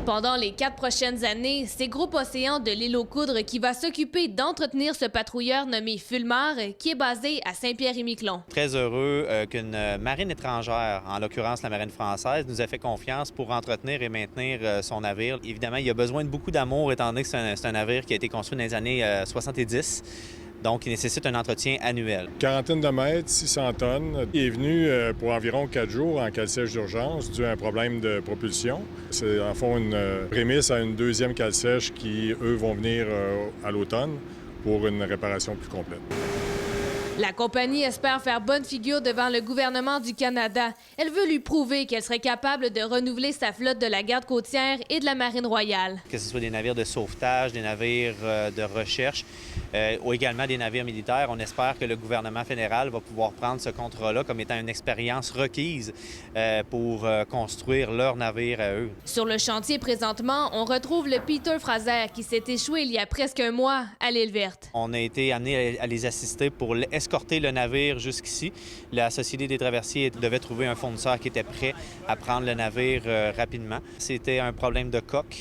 Pendant les 4 prochaines années, c'est Groupe Océan de l'Île aux Coudres qui va s'occuper d'entretenir ce patrouilleur nommé Fulmar, qui est basé à Saint-Pierre-et-Miquelon. Très heureux qu'une marine étrangère, en l'occurrence la marine française, nous a fait confiance pour entretenir et maintenir son navire. Évidemment, il a besoin de beaucoup d'amour étant donné que c'est un navire qui a été construit dans les années 70. Donc, il nécessite un entretien annuel. Quarantaine de mètres, 600 tonnes. Il est venu pour environ 4 jours en cale-sèche d'urgence dû à un problème de propulsion. C'est en fond une prémisse à une deuxième cale-sèche qui, eux, vont venir à l'automne pour une réparation plus complète. La compagnie espère faire bonne figure devant le gouvernement du Canada. Elle veut lui prouver qu'elle serait capable de renouveler sa flotte de la garde côtière et de la marine royale. Que ce soit des navires de sauvetage, des navires de recherche ou également des navires militaires, on espère que le gouvernement fédéral va pouvoir prendre ce contrat-là comme étant une expérience requise pour construire leurs navires à eux. Sur le chantier présentement, on retrouve le Peter Fraser qui s'est échoué il y a presque un mois à l'île Verte. On a été amené à les assister pour escorter le navire jusqu'ici. La Société des traversiers devait trouver un fournisseur qui était prêt à prendre le navire rapidement. C'était un problème de coque.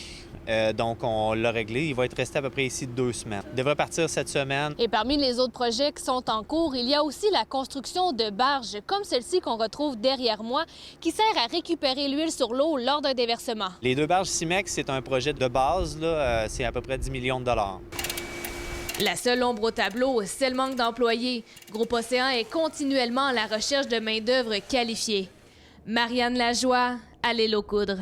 Donc, on l'a réglé. Il va être resté à peu près ici 2 semaines. Il devrait partir cette semaine. Et parmi les autres projets qui sont en cours, il y a aussi la construction de barges comme celle-ci qu'on retrouve derrière moi, qui sert à récupérer l'huile sur l'eau lors d'un déversement. Les 2 barges Cimex, c'est un projet de base. C'est à peu près 10 millions de dollars. La seule ombre au tableau, c'est le manque d'employés. Groupe Océan est continuellement à la recherche de main-d'œuvre qualifiée. Marianne Lajoie, à l'Île aux Coudres.